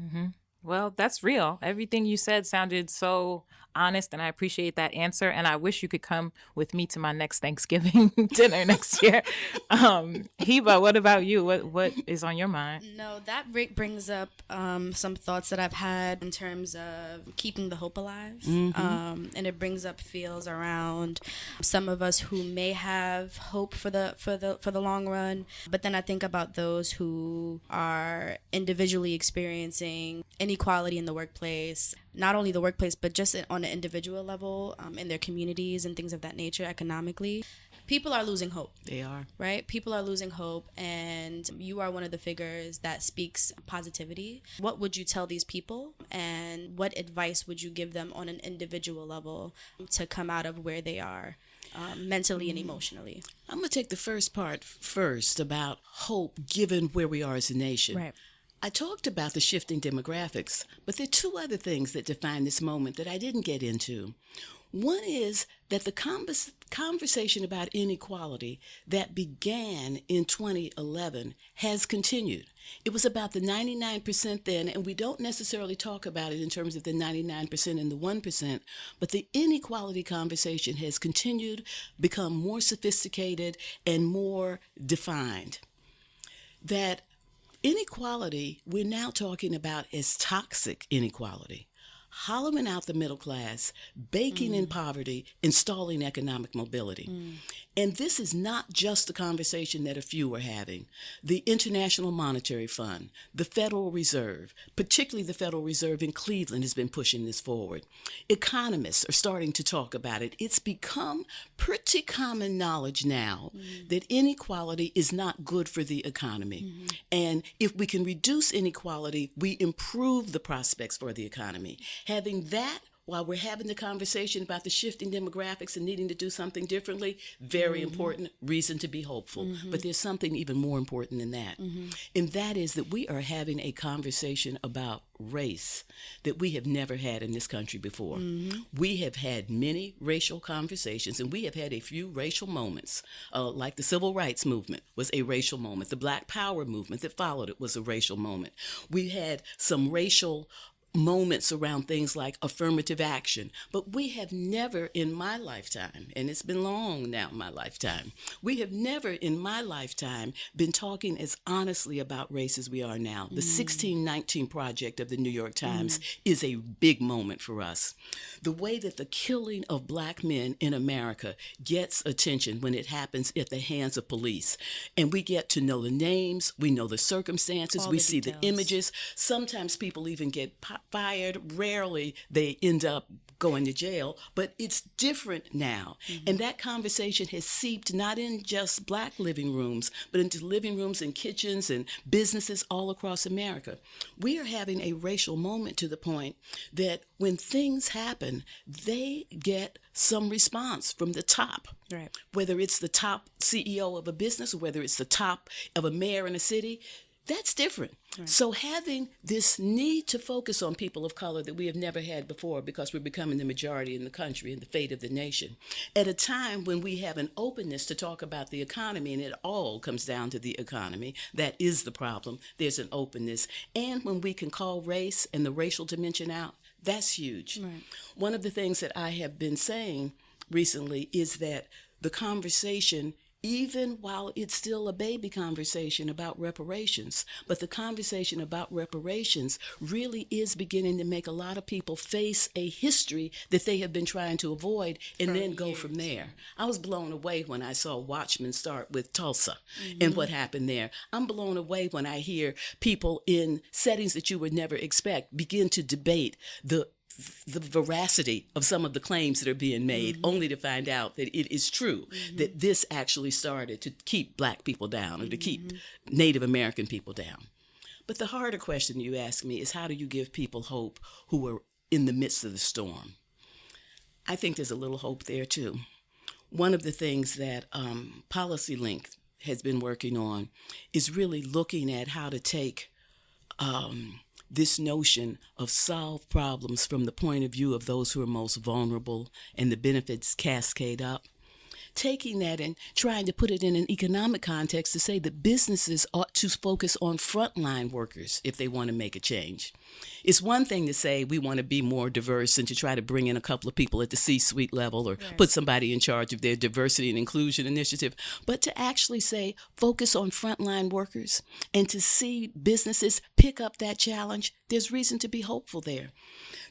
Mm-hmm. Well, that's real. Everything you said sounded so honest, and I appreciate that answer. And I wish you could come with me to my next Thanksgiving dinner next year. Hiba, what about you? What is on your mind?
No, that brings up some thoughts that I've had in terms of keeping the hope alive. And it brings up feels around some of us who may have hope for the long run. But then I think about those who are individually experiencing inequality in the workplace, not only the workplace, but just on an individual level, in their communities and things of that nature economically. People are losing hope.
They are.
Right? People are losing hope, and you are one of the figures that speaks positivity. What would you tell these people, and what advice would you give them on an individual level to come out of where they are mentally and emotionally?
I'm going to take the first part first about hope given where we are as a nation.
Right.
I talked about the shifting demographics, but there are two other things that define this moment that I didn't get into. One is that the conversation about inequality that began in 2011 has continued. It was about the 99% then, and we don't necessarily talk about it in terms of the 99% and the 1%, but the inequality conversation has continued, become more sophisticated and more defined. That inequality, we're now talking about as toxic inequality. hollowing out the middle class, baking in poverty, installing economic mobility. And this is not just the conversation that a few are having. The International Monetary Fund, the Federal Reserve, particularly the Federal Reserve in Cleveland, has been pushing this forward. Economists are starting to talk about it. It's become pretty common knowledge now that inequality is not good for the economy. And if we can reduce inequality, we improve the prospects for the economy. Having that while we're having the conversation about the shifting demographics and needing to do something differently, very important, reason to be hopeful. But there's something even more important than that. And that is that we are having a conversation about race that we have never had in this country before. We have had many racial conversations, and we have had a few racial moments, like the Civil Rights Movement was a racial moment. The Black Power movement that followed it was a racial moment. We had some racial moments around things like affirmative action. But we have never in my lifetime, and it's been long now in my lifetime, we have never in my lifetime been talking as honestly about race as we are now. The 1619 Project of the New York Times is a big moment for us. The way that the killing of Black men in America gets attention when it happens at the hands of police. And we get to know the names, we know the circumstances, we see the images. Sometimes people even get fired. Rarely they end up going to jail, but it's different now. And that conversation has seeped not in just Black living rooms, but into living rooms and kitchens and businesses all across America. We are having a racial moment to the point that when things happen, they get some response from the top.
Right.
Whether it's the top CEO of a business or whether it's the top of a mayor in a city, that's different. Right. So having this need to focus on people of color that we have never had before because we're becoming the majority in the country and the fate of the nation, at a time when we have an openness to talk about the economy, and it all comes down to the economy, that is the problem, there's an openness. And when we can call race and the racial dimension out, that's huge. Right. One of the things that I have been saying recently is that the conversation, even while it's still a baby conversation about reparations, but the conversation about reparations really is beginning to make a lot of people face a history that they have been trying to avoid and then go from there. I was blown away when I saw Watchmen start with Tulsa and what happened there. I'm blown away when I hear people in settings that you would never expect begin to debate the veracity of some of the claims that are being made, only to find out that it is true, that this actually started to keep Black people down or to keep Native American people down. But the harder question you ask me is, how do you give people hope who are in the midst of the storm? I think there's a little hope there too. One of the things that Policylink has been working on is really looking at how to take this notion of solve problems from the point of view of those who are most vulnerable and the benefits cascade up. Taking that and trying to put it in an economic context to say that businesses ought to focus on frontline workers if they want to make a change. It's one thing to say we want to be more diverse and to try to bring in a couple of people at the C-suite level or put somebody in charge of their diversity and inclusion initiative, but to actually say focus on frontline workers and to see businesses pick up that challenge, there's reason to be hopeful there.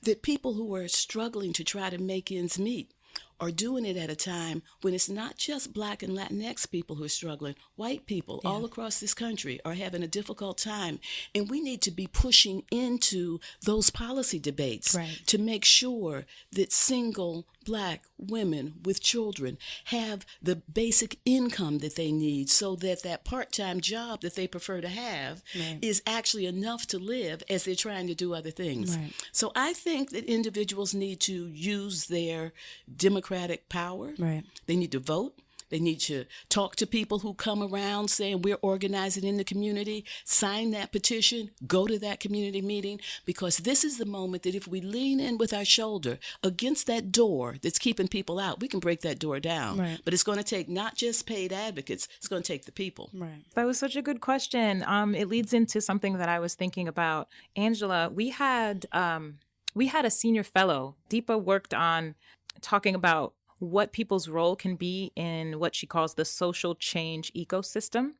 That people who are struggling to try to make ends meet are doing it at a time when it's not just Black and Latinx people who are struggling. White people all across this country are having a difficult time. And we need to be pushing into those policy debates to make sure that single Black women with children have the basic income that they need so that that part-time job that they prefer to have is actually enough to live as they're trying to do other things. So I think that individuals need to use their democratic power. They need to vote. They need to talk to people who come around saying we're organizing in the community, sign that petition, go to that community meeting, because this is the moment that if we lean in with our shoulder against that door that's keeping people out, we can break that door down. But it's going to take not just paid advocates, it's going to take the people.
That was such a good question. It leads into something that I was thinking about. Angela, we had a senior fellow. Deepa worked on talking about what people's role can be in what she calls the social change ecosystem.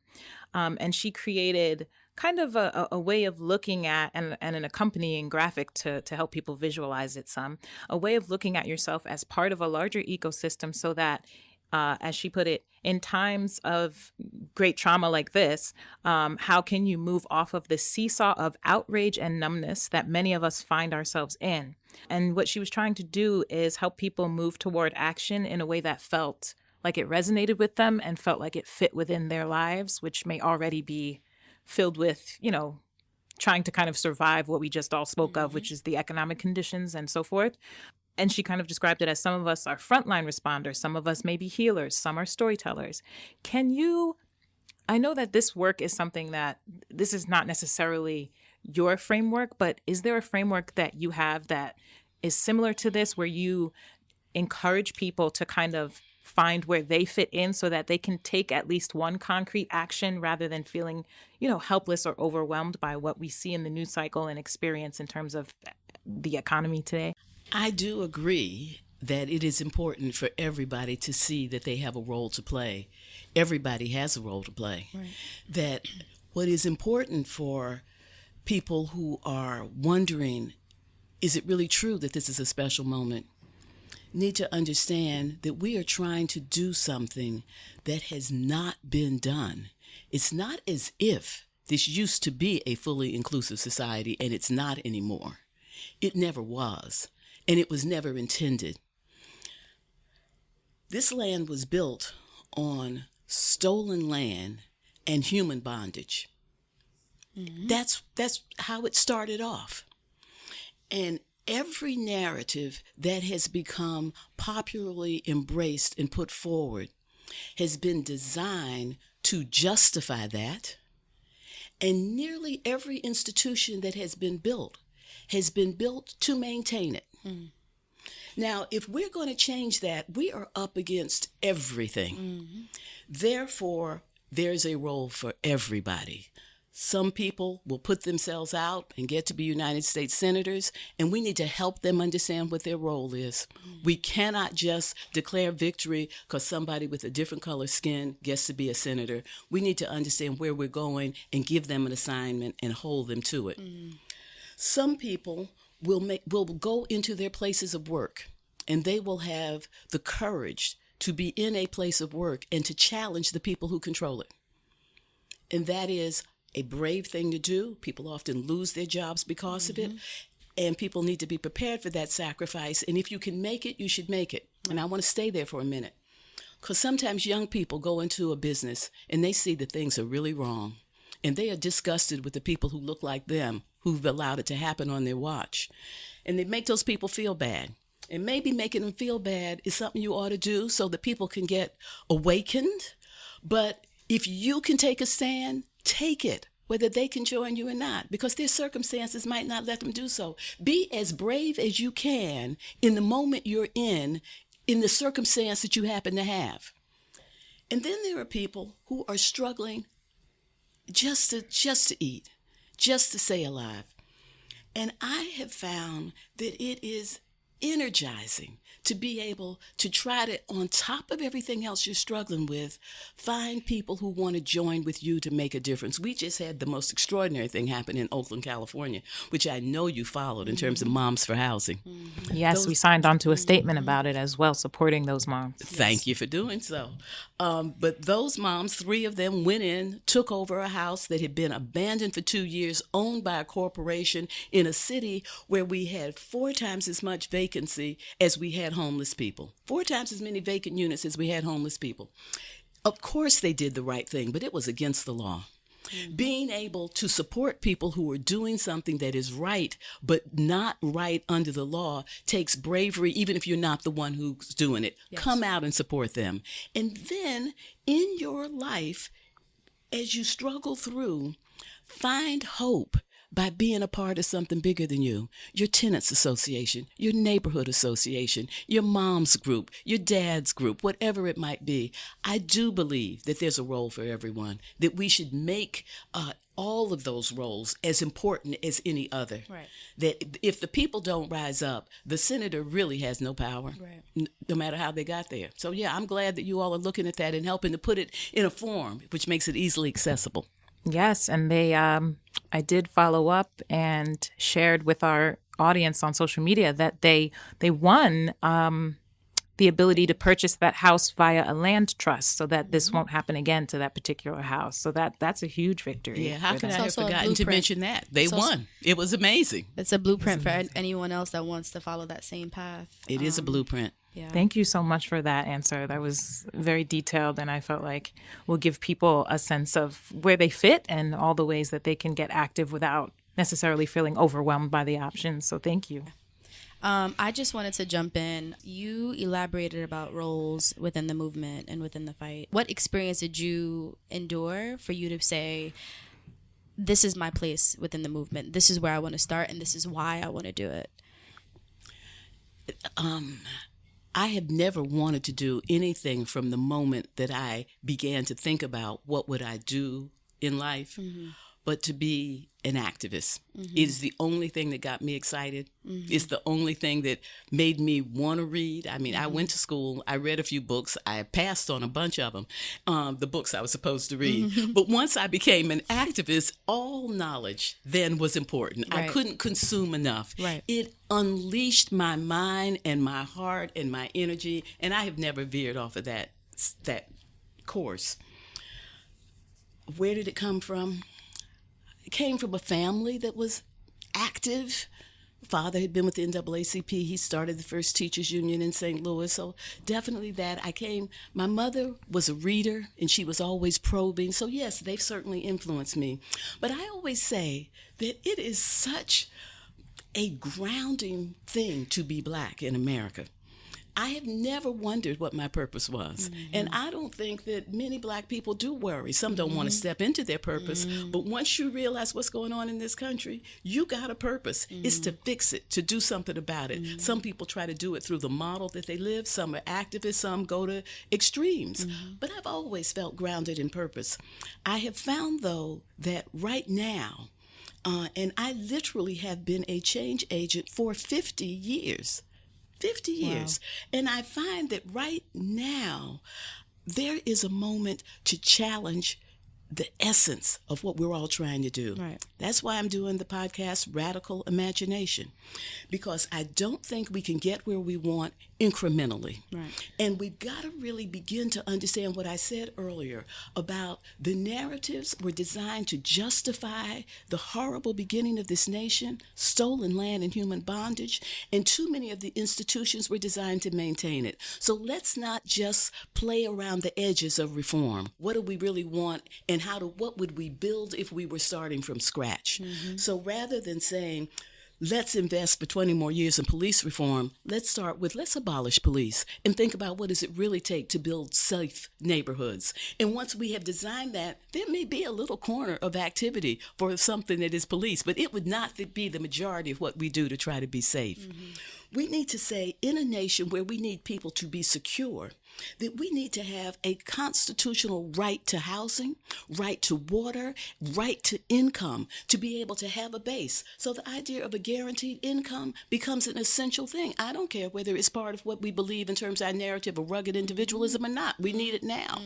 And she created kind of a way of looking at, and an accompanying graphic to help people visualize it some, a way of looking at yourself as part of a larger ecosystem so that, as she put it, in times of great trauma like this, how can you move off of the seesaw of outrage and numbness that many of us find ourselves in? And what she was trying to do is help people move toward action in a way that felt like it resonated with them and felt like it fit within their lives, which may already be filled with, trying to kind of survive what we just all spoke of, which is the economic conditions and so forth. And she kind of described it as some of us are frontline responders, some of us may be healers, some are storytellers. I know that this work is something that, this is not necessarily your framework, but is there a framework that you have that is similar to this, where you encourage people to kind of find where they fit in so that they can take at least one concrete action rather than feeling, helpless or overwhelmed by what we see in the news cycle and experience in terms of the economy today?
I do agree that it is important for everybody to see that they have a role to play. Everybody has a role to play. Right. That what is important for people who are wondering, is it really true that this is a special moment, need to understand that we are trying to do something that has not been done. It's not as if this used to be a fully inclusive society, and it's not anymore. It never was, and it was never intended. This land was built on stolen land and human bondage. Mm-hmm. That's how it started off. And every narrative that has become popularly embraced and put forward has been designed to justify that. And nearly every institution that has been built to maintain it. Mm. Now, if we're going to change that, we are up against everything. Mm-hmm. Therefore, there's a role for everybody. Some people will put themselves out and get to be United States senators, and we need to help them understand what their role is. Mm. We cannot just declare victory because somebody with a different color skin gets to be a senator. We need to understand where we're going and give them an assignment and hold them to it. Mm. Some people will go into their places of work, and they will have the courage to be in a place of work and to challenge the people who control it. And that is a brave thing to do. People often lose their jobs because of it, and people need to be prepared for that sacrifice. And if you can make it, you should make it. And I want to stay there for a minute, because sometimes young people go into a business and they see that things are really wrong, and they are disgusted with the people who look like them, who've allowed it to happen on their watch. And they make those people feel bad. And maybe making them feel bad is something you ought to do so that people can get awakened. But if you can take a stand, take it, whether they can join you or not, because their circumstances might not let them do so. Be as brave as you can in the moment you're in the circumstance that you happen to have. And then there are people who are struggling just to eat, just to stay alive. And I have found that it is energizing to be able to try to, on top of everything else you're struggling with, find people who want to join with you to make a difference. We just had the most extraordinary thing happen in Oakland, California, which I know you followed in terms of Moms for Housing.
Yes, we signed on to a statement about it as well, supporting those moms.
Thank you for doing so. But those moms, 3 of them went in, took over a house that had been abandoned for 2 years, owned by a corporation in a city where we had 4 times as much vacancy as we had homeless people. 4 times as many vacant units as we had homeless people. Of course they did the right thing, but it was against the law. Mm-hmm. Being able to support people who are doing something that is right, but not right under the law, takes bravery, even if you're not the one who's doing it. Yes. Come out and support them. And then in your life, as you struggle through, find hope by being a part of something bigger than you. Your tenants association, your neighborhood association, your mom's group, your dad's group, whatever it might be. I do believe that there's a role for everyone, that we should make all of those roles as important as any other. Right. That if the people don't rise up, the senator really has no power, right, no matter how they got there. So yeah, I'm glad that you all are looking at that and helping to put it in a form which makes it easily accessible.
Yes, and I did follow up and shared with our audience on social media that they won the ability to purchase that house via a land trust, so that this won't happen again to that particular house. So that's a huge victory.
Yeah, how
for
could I
them.
have
also a
forgotten to
blueprint.
mention that? They
It's also-
won. It was amazing.
It's a blueprint for anyone else that wants to follow that same path.
It is a blueprint.
Yeah.
Thank you so much for that answer. That was very detailed, and I felt like will give people a sense of where they fit and all the ways that they can get active without necessarily feeling overwhelmed by the options. So thank you.
I just wanted to jump in. You elaborated about roles within the movement and within the fight. What experience did you endure for you to say, this is my place within the movement, this is where I want to start, and this is why I want to do it?
I have never wanted to do anything from the moment that I began to think about what would I do in life, but to be an activist. It is the only thing that got me excited. It's the only thing that made me want to read. I mean, I went to school, I read a few books, I passed on a bunch of them, the books I was supposed to read. But once I became an activist, all knowledge then was important. I
Right.
couldn't consume enough.
Right.
It unleashed my mind and my heart and my energy, and I have never veered off of that course. Where did it come from? It came from a family that was active. Father had been with the NAACP. He started the first teachers union in St. Louis. So definitely that. My mother was a reader and she was always probing. So yes, they've certainly influenced me. But I always say that it is such a grounding thing to be Black in America. I have never wondered what my purpose was. And I don't think that many Black people do worry. Some don't want to step into their purpose. But once you realize what's going on in this country, you got a purpose. It's to fix it, to do something about it. Some people try to do it through the model that they live. Some are activists, some go to extremes. But I've always felt grounded in purpose. I have found, though, that right now, and I literally have been a change agent for 50 years. 50 years. Wow. And I find that right now, there is a moment to challenge the essence of what we're all trying to do.
Right.
That's why I'm doing the podcast, Radical Imagination, because I don't think we can get where we want incrementally.
Right.
And we've got to really begin to understand what I said earlier about the narratives were designed to justify the horrible beginning of this nation, stolen land and human bondage, and too many of the institutions were designed to maintain it. So let's not just play around the edges of reform. What do we really want, and what would we build if we were starting from scratch? So rather than saying, let's invest for 20 more years in police reform, let's start with, let's abolish police and think about what does it really take to build safe neighborhoods. And once we have designed that, there may be a little corner of activity for something that is police, but it would not be the majority of what we do to try to be safe. We need to say, in a nation where we need people to be secure, that we need to have a constitutional right to housing, right to water, right to income, to be able to have a base. So the idea of a guaranteed income becomes an essential thing. I don't care whether it's part of what we believe in terms of our narrative of rugged individualism or not. We need it now.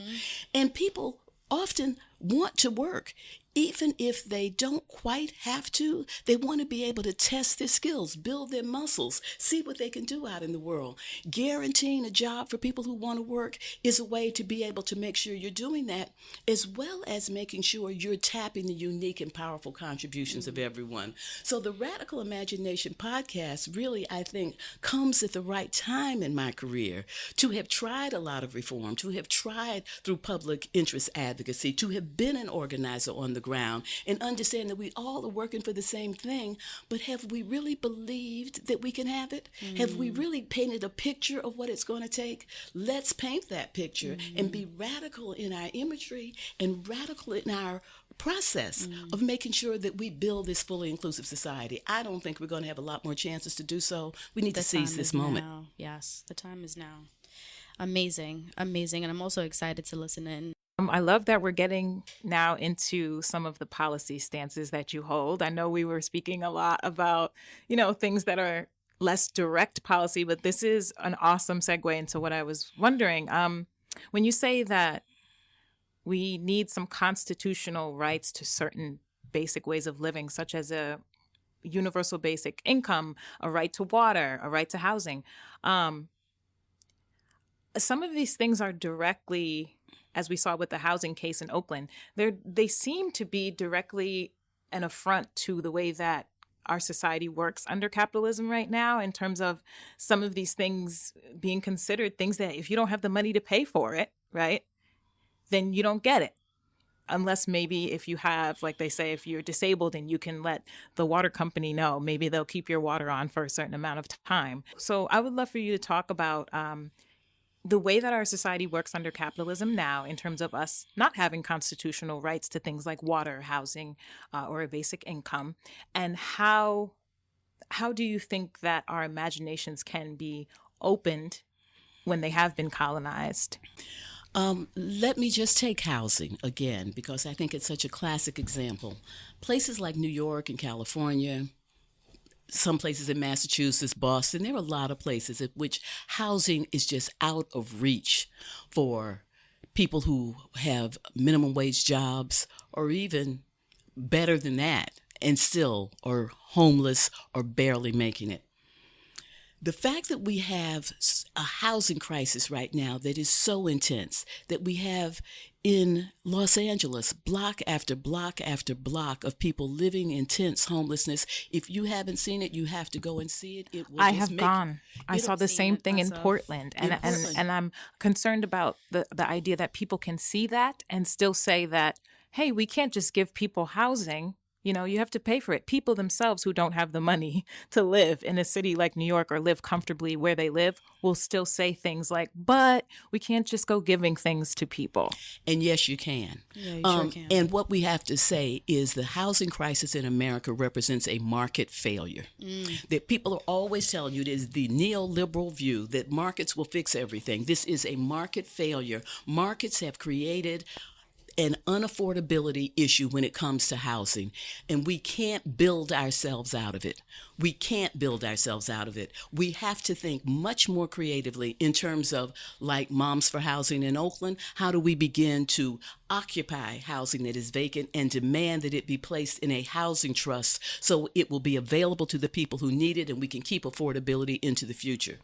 And people often want to work. Even if they don't quite have to, they want to be able to test their skills, build their muscles, see what they can do out in the world. Guaranteeing a job for people who want to work is a way to be able to make sure you're doing that, as well as making sure you're tapping the unique and powerful contributions of everyone. So the Radical Imagination podcast really, I think, comes at the right time in my career to have tried a lot of reform, to have tried through public interest advocacy, to have been an organizer on the ground and understand that we all are working for the same thing, but have we really believed that we can have it? Have we really painted a picture of what it's going to take? Let's paint that picture and be radical in our imagery and radical in our process of making sure that we build this fully inclusive society. I don't think we're going to have a lot more chances to do so. We need to seize this moment.
Now. Yes, the time is now. Amazing. And I'm also excited to listen in.
I love that we're getting now into some of the policy stances that you hold. I know we were speaking a lot about, things that are less direct policy, but this is an awesome segue into what I was wondering. When you say that We need some constitutional rights to certain basic ways of living, such as a universal basic income, a right to water, a right to housing. Some of these things are directly, as we saw with the housing case in Oakland, they seem to be directly an affront to the way that our society works under capitalism right now, in terms of some of these things being considered things that if you don't have the money to pay for it, right, then you don't get it. Unless maybe if you have, like they say, if you're disabled and you can let the water company know, maybe they'll keep your water on for a certain amount of time. So I would love for you to talk about the way that our society works under capitalism now, in terms of us not having constitutional rights to things like water, housing, or a basic income, and how do you think that our imaginations can be opened when they have been colonized?
Let me just take housing again, because I think it's such a classic example. Places like New York and California, some places in Massachusetts, Boston, there are a lot of places at which housing is just out of reach for people who have minimum wage jobs, or even better than that, and still are homeless or barely making it. The fact that we have a housing crisis right now that is so intense, that we have in Los Angeles block after block after block of people living in tense homelessness. If you haven't seen it, you have to go and see it.
I have gone. I saw the same thing in Portland, and I'm concerned about the idea that people can see that and still say that, hey, we can't just give people housing. You know, you have to pay for it. People themselves who don't have the money to live in a city like New York or live comfortably where they live will still say things like, but we can't just go giving things to people.
And yes, you can.
Yeah, you sure can.
And what we have to say is the housing crisis in America represents a market failure. That people are always telling you it is the neoliberal view that markets will fix everything. This is a market failure. Markets have created an unaffordability issue when it comes to housing, and we can't build ourselves out of it. We can't build ourselves out of it. We have to think much more creatively in terms of, like Moms for Housing in Oakland, how do we begin to occupy housing that is vacant and demand that it be placed in a housing trust so it will be available to the people who need it, and we can keep affordability into the future.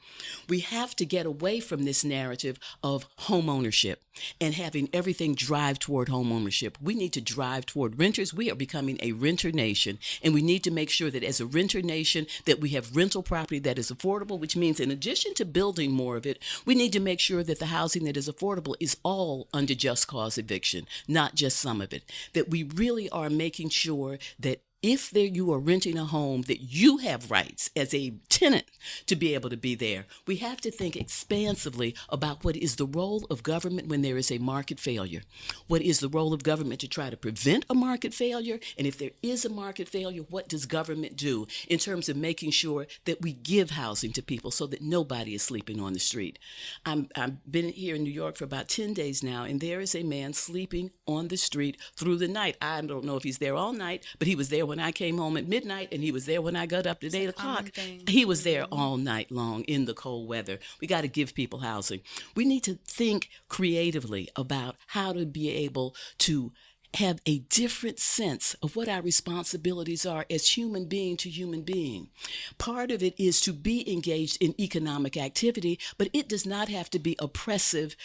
We have to get away from this narrative of home ownership and having everything drive toward home ownership. We need to drive toward renters. We are becoming a renter nation, and we need to make sure that as a renter nation that we have rental property that is affordable, which means in addition to building more of it, we need to make sure that the housing that is affordable is all under just cause eviction, not just some of it. That we really are making sure that if you are renting a home, that you have rights as a tenant to be able to be there. We have to think expansively about what is the role of government when there is a market failure. What is the role of government to try to prevent a market failure? And if there is a market failure, what does government do in terms of making sure that we give housing to people so that nobody is sleeping on the street? I've been here in New York for about 10 days now, and there is a man sleeping on the street through the night. I don't know if he's there all night, but he was there when I came home at midnight, and he was there when I got up at 8 o'clock. He was there all night long in the cold weather. We got to give people housing. We need to think creatively about how to be able to have a different sense of what our responsibilities are as human being to human being. Part of it is to be engaged in economic activity, but it does not have to be oppressive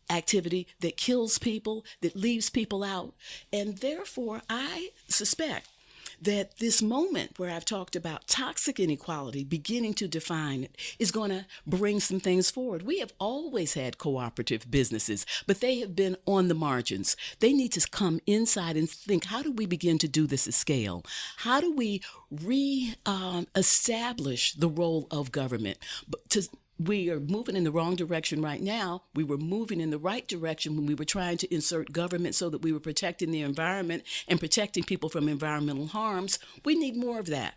activity that kills people, that leaves people out. And therefore, I suspect that this moment where I've talked about toxic inequality beginning to define it is going to bring some things forward. We have always had cooperative businesses, but they have been on the margins. They need to come inside and think, how do we begin to do this at scale? How do we establish the role of government? We are moving in the wrong direction right now. We were moving in the right direction when we were trying to insert government so that we were protecting the environment and protecting people from environmental harms. We need more of that.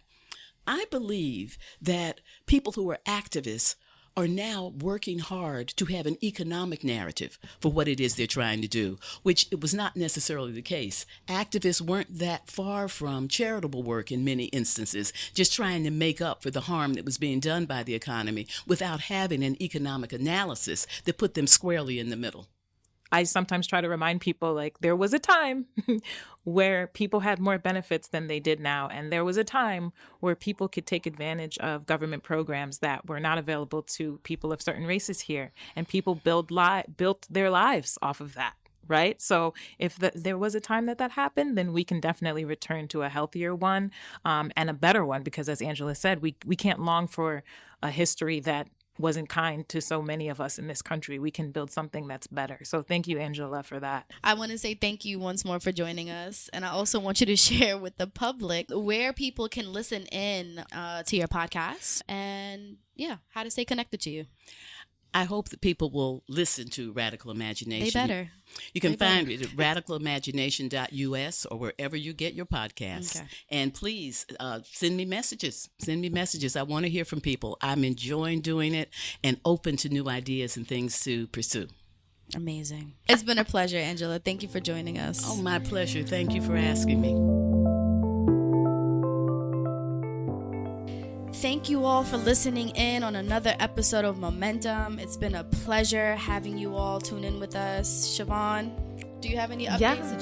I believe that people who are activists are now working hard to have an economic narrative for what it is they're trying to do, which it was not necessarily the case. Activists weren't that far from charitable work in many instances, just trying to make up for the harm that was being done by the economy without having an economic analysis that put them squarely in the middle.
I sometimes try to remind people, like, there was a time where people had more benefits than they did now. And there was a time where people could take advantage of government programs that were not available to people of certain races here. And people built their lives off of that. Right. So if there was a time that happened, then we can definitely return to a healthier one and a better one, because as Angela said, we can't long for a history that wasn't kind to so many of us in this country. We can build something that's better. So thank you, Angela, for that.
I want to say thank you once more for joining us. And I also want you to share with the public where people can listen in to your podcast and, how to stay connected to you.
I hope that people will listen to Radical Imagination.
They better.
You can find it at radicalimagination.us or wherever you get your podcasts.
Okay.
And please send me messages. I want to hear from people. I'm enjoying doing it and open to new ideas and things to pursue.
Amazing. It's been a pleasure, Angela. Thank you for joining us.
Oh, my pleasure. Thank you for asking me.
Thank you all for listening in on another episode of Momentum. It's been a pleasure having you all tune in with us. Chevon, do you have any updates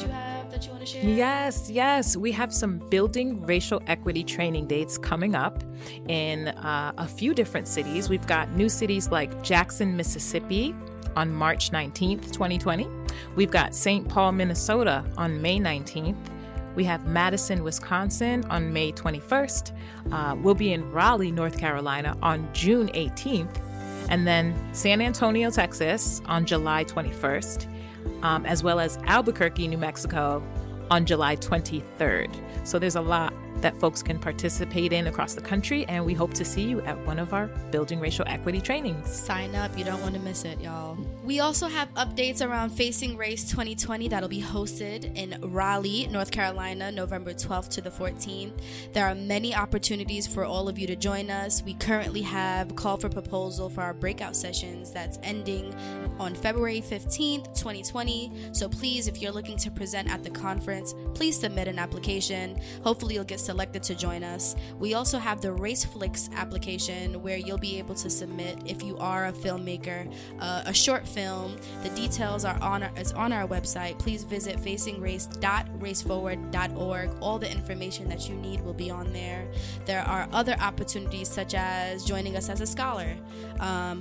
that you want to share?
Yes. We have some building racial equity training dates coming up in a few different cities. We've got new cities like Jackson, Mississippi on March 19th, 2020. We've got St. Paul, Minnesota on May 19th. We have Madison, Wisconsin on May 21st. We'll be in Raleigh, North Carolina on June 18th. And then San Antonio, Texas on July 21st, as well as Albuquerque, New Mexico on July 23rd. So there's a lot that folks can participate in across the country, and we hope to see you at one of our Building Racial Equity trainings.
Sign up. You don't want to miss it, y'all. We also have updates around Facing Race 2020 that'll be hosted in Raleigh, North Carolina, November 12th to the 14th. There are many opportunities for all of you to join us. We currently have call for proposal for our breakout sessions that's ending on February 15th, 2020. So please, if you're looking to present at the conference, please submit an application. Hopefully you'll get selected to join us. We also have the RaceFlix application where you'll be able to submit, if you are a filmmaker, a short film. The details are on our website. Please visit facingrace.raceforward.org. All the information that you need will be on there. There are other opportunities such as joining us as a scholar.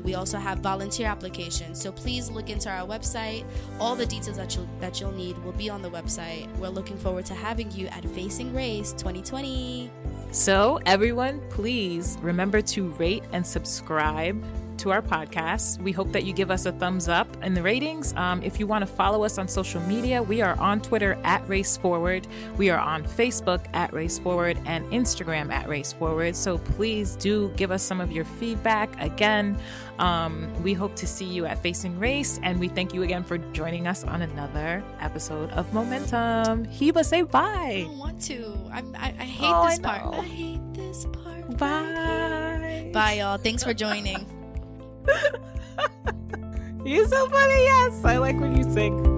We also have volunteer applications. So please look into our website. All the details that you'll need will be on the website. We're looking forward to having you at Facing Race 2020.
So everyone, please remember to rate and subscribe to our podcast. We hope that you give us a thumbs up in the ratings. If you want to follow us on social media, we are on Twitter at RaceForward. We are on Facebook at RaceForward and Instagram at RaceForward. So please do give us some of your feedback. Again, we hope to see you at Facing Race, and we thank you again for joining us on another episode of Momentum. Hiba, say bye.
I don't want to. I hate this part. I hate this part.
Bye.
Bye, y'all. Thanks for joining.
You're so funny. Yes, I like when you sing.